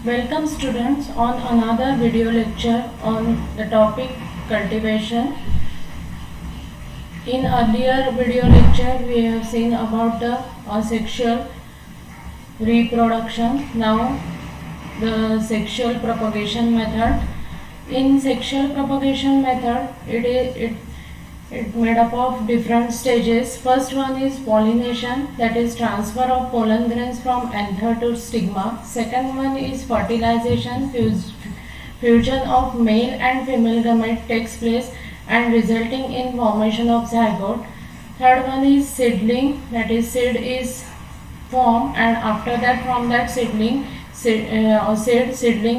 Welcome students on another video lecture on the topic cultivation. In earlier video lecture we have seen about the asexual reproduction. Now the sexual propagation method. In sexual propagation method it made up of different stages. First one is pollination, that is transfer of pollen grains from anther to stigma. Second one is fertilization, fusion of male and female gamete takes place and resulting in formation of zygote. Third one is seedling, that is seed is formed and after that from that seedling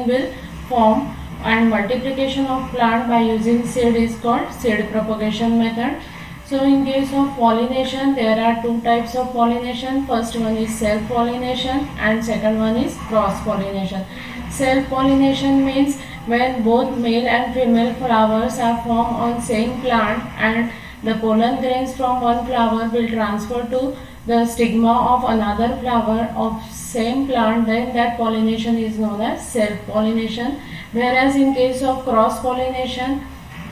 will form, and multiplication of plant by using seed is called seed propagation method. So in case of pollination there are two types of pollination. First one is self pollination and second one is cross pollination. Self pollination means when both male and female flowers are formed on same plant and the pollen grains from one flower will transfer to the stigma of another flower of same plant, then that pollination is known as self pollination. Whereas in case of cross pollination,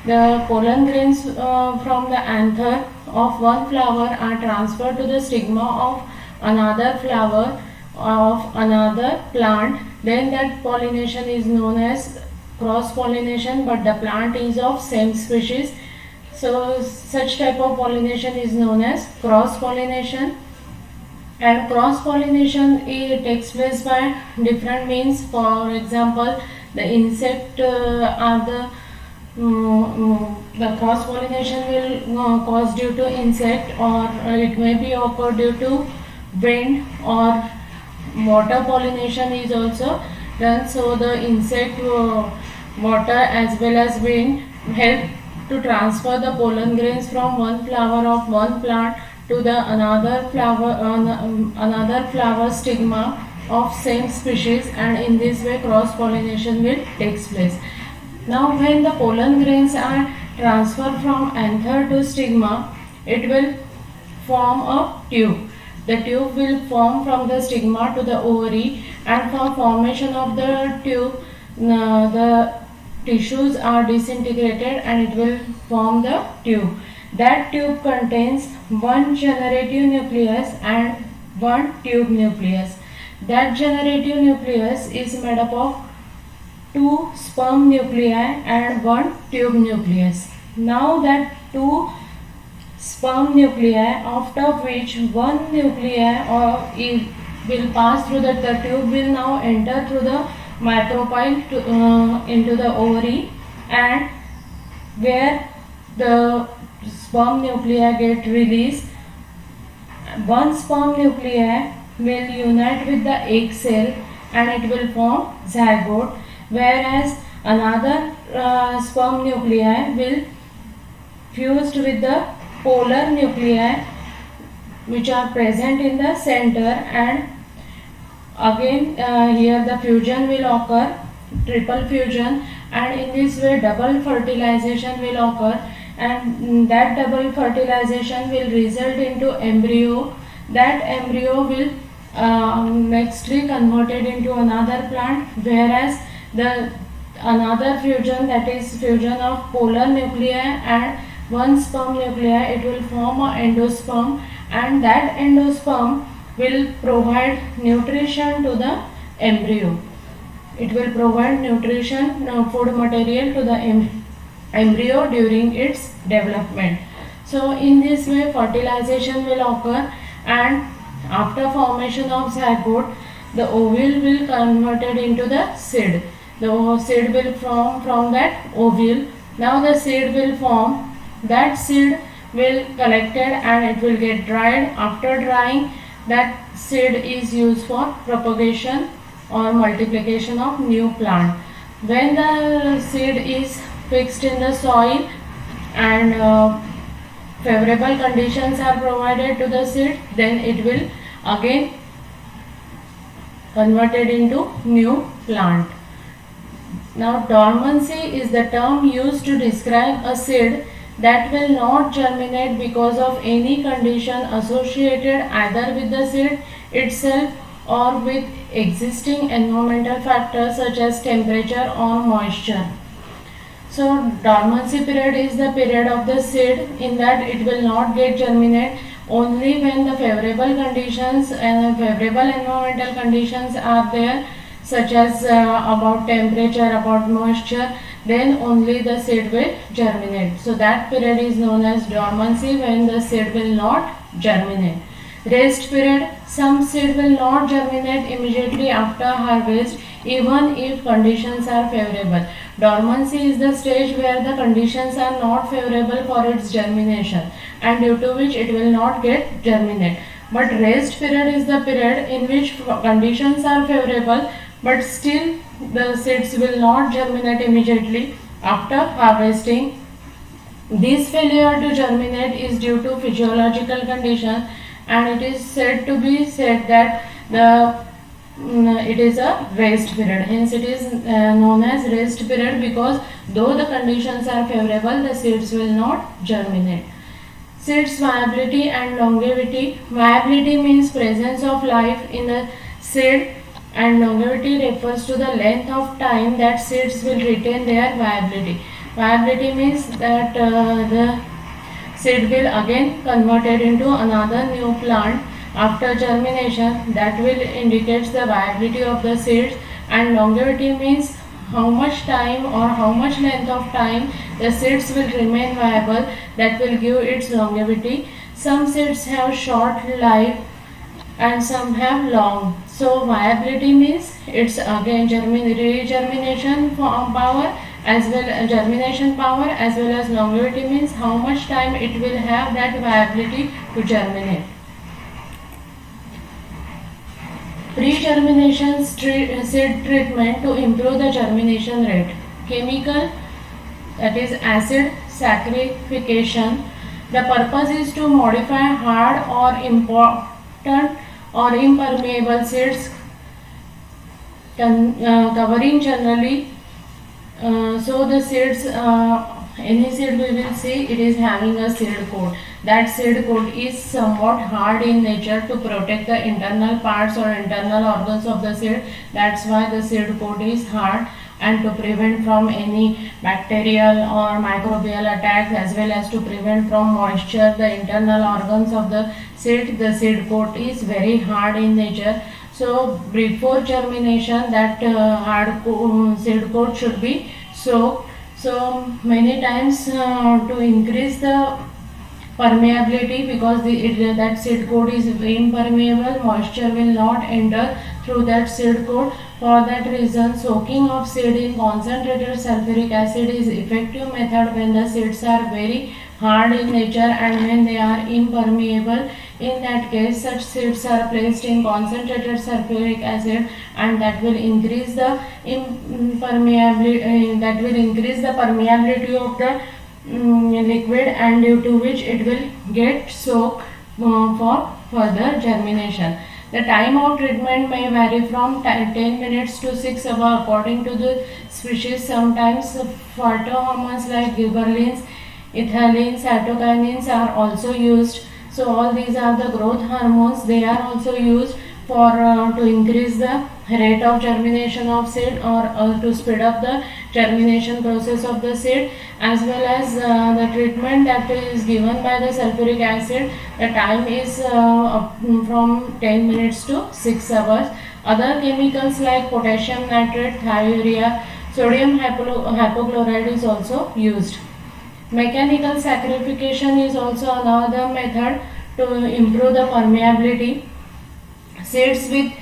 the pollen grains from the anther of one flower are transferred to the stigma of another flower of another plant, then that pollination is known as cross pollination, but the plant is of same species. So such type of pollination is known as cross pollination. And cross pollination takes place by different means. For example, the insect are the cross pollination will cause due to insect, or it may be occur due to wind, or water pollination is also done. So the insect, water as well as wind help to transfer the pollen grains from one flower of one plant to the another flower stigma of same species, and in this way cross pollination will takes place. Now when the pollen grains are transferred from anther to stigma, it will form a tube. The tube will form from the stigma to the ovary, and for formation of the tube the tissues are disintegrated and it will form the tube. That tube contains one generative nucleus and one tube nucleus. That generative nucleus is made up of two sperm nuclei and one tube nucleus. Now that two sperm nuclei, after which one nuclei will pass through the tube, will now enter through the micropyle into the ovary, and where the sperm nuclei get released. One sperm nuclei will unite with the egg cell and it will form zygote, whereas another sperm nuclei will fused with the polar nuclei which are present in the center, and again here the fusion will occur, triple fusion, and in this way double fertilization will occur, and that double fertilization will result into embryo. That embryo will nextly converted into another plant, whereas the another fusion, that is fusion of polar nuclei and one sperm nuclei, it will form a endosperm, and that endosperm will provide nutrition to the embryo. It will provide nutrition, food material to the embryo during its development. So in this way fertilization will occur, and after formation of zygote the ovule will converted into the seed. The seed will form from that ovule. Now the seed will form. That seed will collected and it will get dried. After drying, that seed is used for propagation or multiplication of new plant. When the seed is fixed in the soil and favorable conditions are provided to the seed, then it will again converted into new plant. Now dormancy is the term used to describe a seed that will not germinate because of any condition associated either with the seed itself or with existing environmental factors such as temperature or moisture. So dormancy period is the period of the seed in that it will not get germinate only when the favorable conditions and favorable environmental conditions are there, such as about temperature, about moisture, then only the seed will germinate. So that period is known as dormancy, when the seed will not germinate. Rest period, some seed will not germinate immediately after harvest even if conditions are favorable. Dormancy is the stage where the conditions are not favorable for its germination and due to which it will not get germinate. But rest period is the period in which conditions are favorable but still the seeds will not germinate immediately after harvesting. This failure to germinate is due to physiological condition, and it is said to be said that it is a rest period. Hence it is known as rest period, because though the conditions are favorable, the seeds will not germinate. Seeds viability and longevity. Viability means presence of life in a seed, and longevity refers to the length of time that seeds will retain their viability. Viability means that the seed will again converted into another new plant after germination. That will indicates the viability of the seeds. And longevity means how much time or how much length of time the seeds will remain viable, that will give its longevity. Some seeds have short life and some have long. So viability means it's again regermination power as well as germination power, as well as longevity means how much time it will have that viability to germinate. Pre-germination seed treatment to improve the germination rate. Chemical, that is acid saccharification. The purpose is to modify hard or important or impermeable seeds covering generally. So the seeds, any seed we will see, it is having a seed coat. That seed coat is somewhat hard in nature to protect the internal parts or internal organs of the seed. That's why the seed coat is hard, and to prevent from any bacterial or microbial attacks, as well as to prevent from moisture the internal organs of the seed coat is very hard in nature. So before germination, that seed coat should be soaked. So many times to increase the permeability, because that seed coat is impermeable, moisture will not enter through that seed coat. For that reason, soaking of seed in concentrated sulfuric acid is effective method when the seeds are very hard in nature and when they are impermeable. In that case, such seeds are placed in concentrated sulfuric acid, and that will increase the permeability of the liquid, and due to which it will get soaked for further germination. The time of treatment may vary from 10 minutes to 6 hours according to the species. Sometimes phytohormones like gibberellins, ethylene, cytokinins are also used. So all these are the growth hormones. They are also used for to increase the rate of germination of seed, or to speed up the germination process of the seed, as well as the treatment that is given by the sulfuric acid. The time is from 10 minutes to 6 hours. Other chemicals like potassium nitrate, thiourea, sodium hypochlorite is also used. Mechanical saccharification is also another method to improve the permeability. Seeds with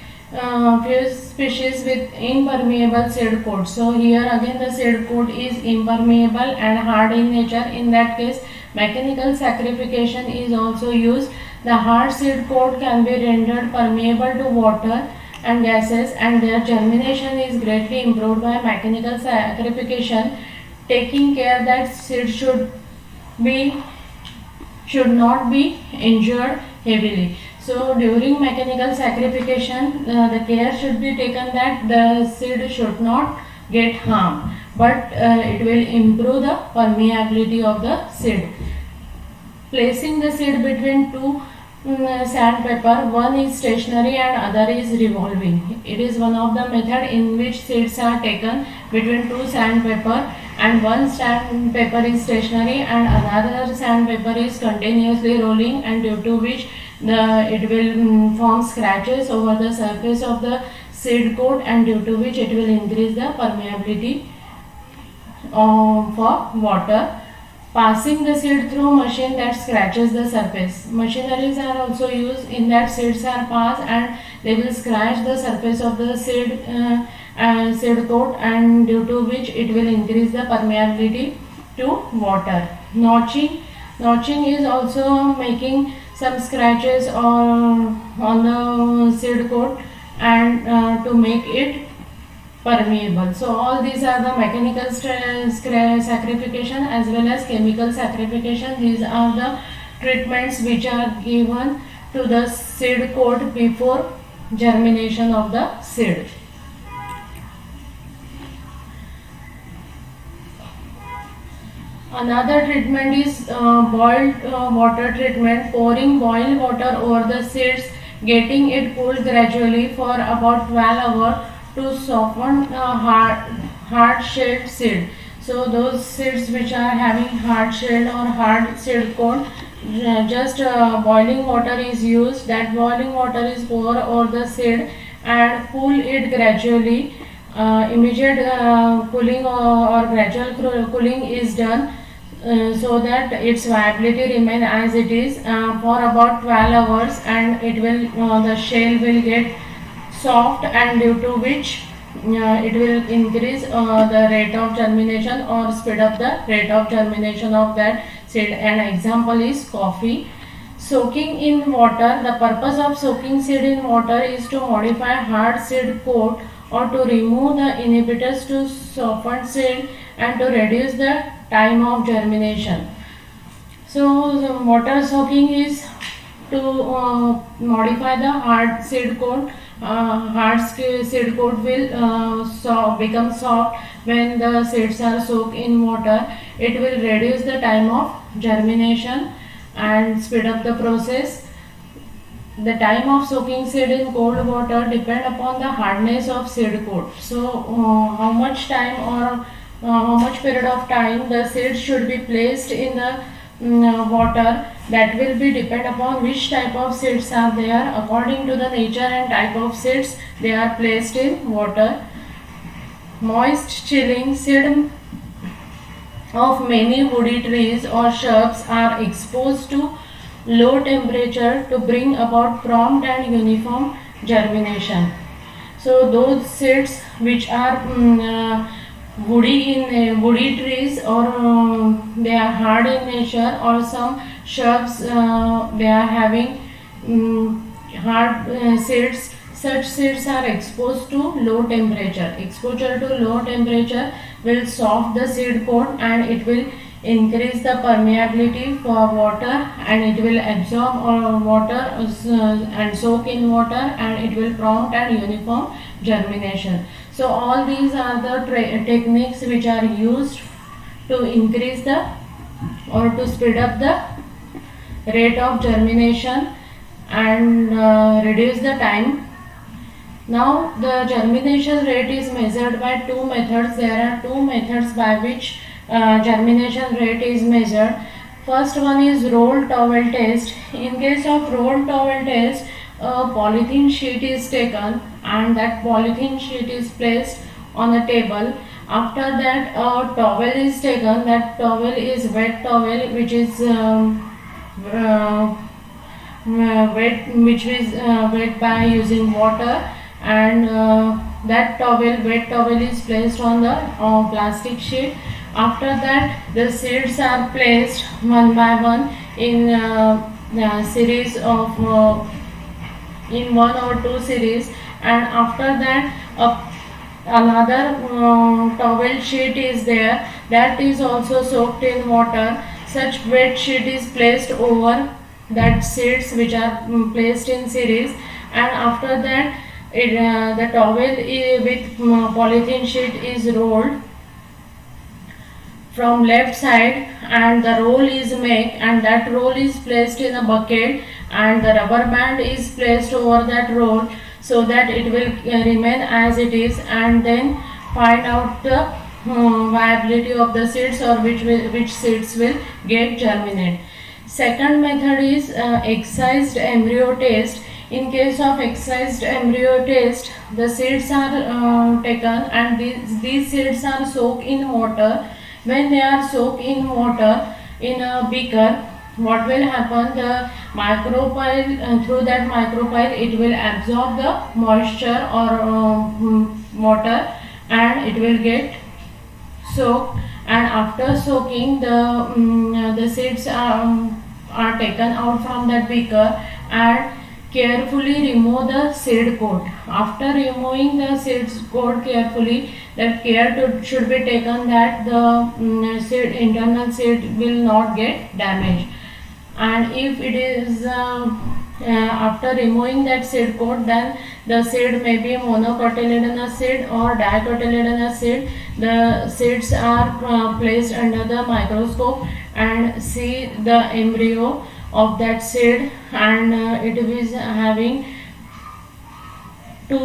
few species with impermeable seed coat. So here again the seed coat is impermeable and hard in nature. In that case, mechanical saccharification is also used. The hard seed coat can be rendered permeable to water and gases, and their germination is greatly improved by mechanical saccharification, taking care that seed should not be injured heavily. So during mechanical saccharification, the care should be taken that the seed should not get harmed, but it will improve the permeability of the seed. Placing the seed between two sandpaper. One is stationary and other is revolving. It is one of the method in which seeds are taken between two sandpaper, and one sandpaper is stationary and another sandpaper is continuously rolling, and due to which it will form scratches over the surface of the seed coat, and due to which it will increase the permeability for water. Passing the seed through machine that scratches the surface. Machineries are also used in that seeds are passed and they will scratch the surface of the seed coat, and due to which it will increase the permeability to water. Notching is also making some scratches on the seed coat and to make it permeable. So all these are the mechanical saccharification as well as chemical saccharification. These are the treatments which are given to the seed coat before germination of the seed. Another treatment is boiled water treatment. Pouring boiled water over the seeds, getting it cooled gradually for about 12 hours to soften hard shelled seed. So those seeds which are having hard shelled or hard seed coat, just boiling water is used. That boiling water is poured over the seed and cool it gradually. Immediate cooling or gradual cooling is done so that its viability remain as it is for about 12 hours, and it will the shell will get soft, and due to which it will increase the rate of germination or speed up the rate of germination of that seed. An example is coffee. Soaking in water. The purpose of soaking seed in water is to modify hard seed coat or to remove the inhibitors to soften seed and to reduce the time of germination. So the water soaking is to modify the hard seed coat. Hard seed coat will become soft when the seeds are soaked in water. It will reduce the time of germination and speed up the process. The time of soaking seed in cold water depend upon the hardness of seed coat. So how much time or how much period of time the seeds should be placed in the water, that will be depend upon which type of seeds are there. According to the nature and type of seeds, they are placed in water. Moist chilling. Seed of many woody trees or shrubs are exposed to low temperature to bring about prompt and uniform germination. So those seeds which are woody trees, or they are hard in nature, or some shrubs they are having hard seeds, such seeds are exposed to low temperature. Exposure to low temperature will soften the seed coat and it will increase the permeability for water, and it will absorb water and soak in water, and it will prompt and uniform germination. So all these are the techniques which are used to increase the or to speed up the rate of germination and reduce the time. Now the germination rate is measured by two methods. There are two methods by which germination rate is measured. First one is roll towel test. In case of roll towel test, a polythene sheet is taken and that polythene sheet is placed on a table. After that, a towel is taken. That towel is wet towel which is wet by using water, and that wet towel is placed on the plastic sheet. After that, the seeds are placed one by one in series of in one or two series, and after that another towel sheet is there, that is also soaked in water. Such wet sheet is placed over that seeds which are placed in series, and after that the towel with polythene sheet is rolled from left side, and the roll is made, and that roll is placed in a bucket, and the rubber band is placed over that roll so that it will remain as it is, and then find out the viability of the seeds, or which seeds will get germinate. Second method is excised embryo test. In case of excised embryo test, the seeds are taken, and these seeds are soaked in water. When they are soaked in water in a beaker, what will happen? The micropyle, through that micropyle, it will absorb the moisture or water, and it will get soaked. And after soaking, the seeds are taken out from that beaker and carefully remove the seed coat. After removing the seed coat carefully, that care should be taken that the internal seed will not get damaged. And if it is after removing that seed coat, then the seed may be monocotyledonous seed or dicotyledonous seed. The seeds are placed under the microscope and see the embryo of that seed, and it is having two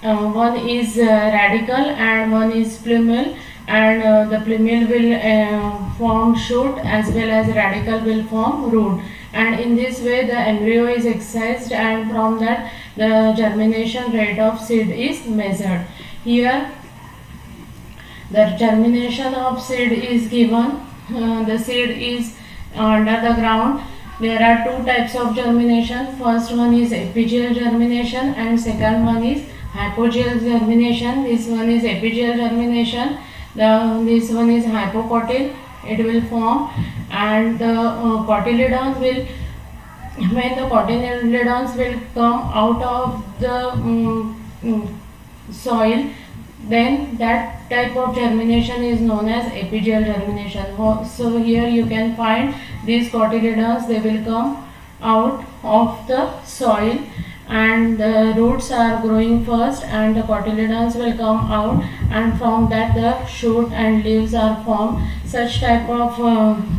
one is radical and one is plumule, and the plumule will form shoot as well as radical will form root, and in this way the embryo is excised, and from that the germination rate of seed is measured. Here the germination of seed is given. The seed is under the ground. There are two types of germination. First one is epigeal germination and second one is hypogeal germination. This one is epigeal germination. This one is hypocotyl. It will form, and the cotyledon will, when the cotyledons will come out of the soil, then that type of germination is known as epigeal germination. So here you can find these cotyledons, they will come out of the soil, and the roots are growing first and the cotyledons will come out, and from that the shoot and leaves are formed. Such type of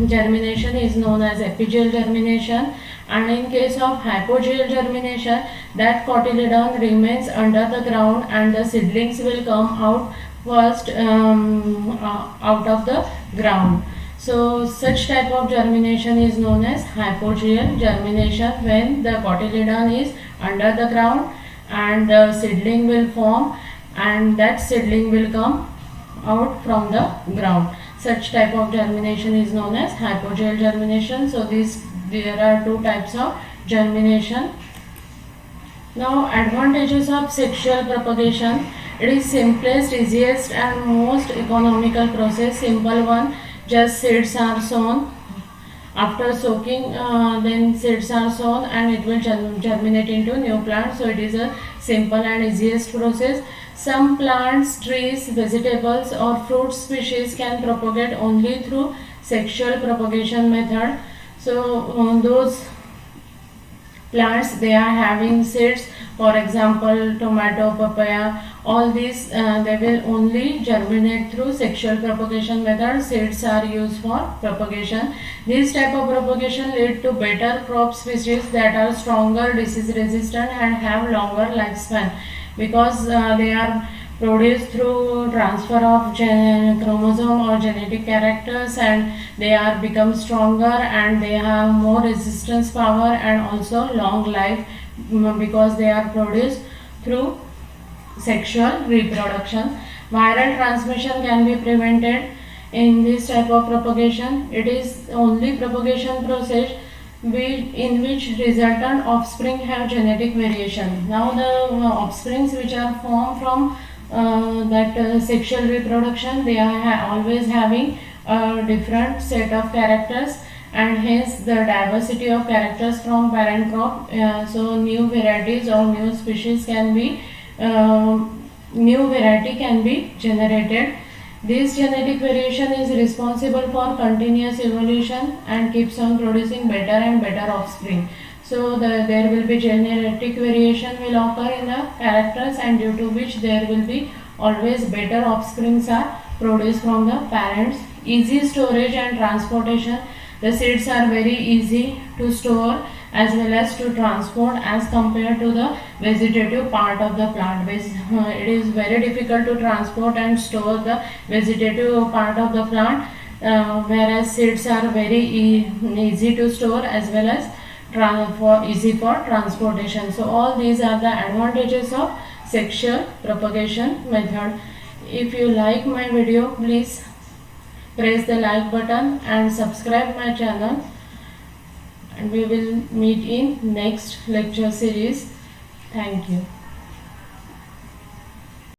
germination is known as epigeal germination. And in case of hypogeal germination, that cotyledon remains under the ground and the seedlings will come out first out of the ground. So such type of germination is known as hypogeal germination, when the cotyledon is under the ground and the seedling will form and that seedling will come out from the ground. Such type of germination is known as hypogeal germination. So there are two types of germination. Now advantages of sexual propagation. It is simplest, easiest and most economical process. Simple one, just seeds are sown. After soaking, then seeds are sown and it will germinate into new plants. So it is a simple and easiest process. Some plants, trees, vegetables or fruit species can propagate only through sexual propagation method. So those plants, they are having seeds, for example tomato, papaya, all these they will only germinate through sexual propagation method. Seeds are used for propagation. This type of propagation lead to better crop species that are stronger, disease resistant and have longer lifespan, because they are produced through transfer of chromosome or genetic characters, and they are become stronger and they have more resistance power and also long life, because they are produced through sexual reproduction. Viral transmission can be prevented in this type of propagation. It is only propagation process in which resultant offspring have genetic variation. Now the offsprings which are formed from sexual reproduction, they are always having a different set of characters, and hence the diversity of characters from parent crop. So new varieties or new species can be new variety can be generated. This genetic variation is responsible for continuous evolution and keeps on producing better and better offspring. So there will be genetic variation will occur in the characters, and due to which there will be always better offsprings are produced from the parents. Easy storage and transportation. The seeds are very easy to store as well as to transport as compared to the vegetative part of the plant. It is very difficult to transport and store the vegetative part of the plant, whereas seeds are very easy to store as well as easy for transportation. So all these are the advantages of sexual propagation method. If you like my video, please press the like button and subscribe my channel, and we will meet in next lecture series. Thank you.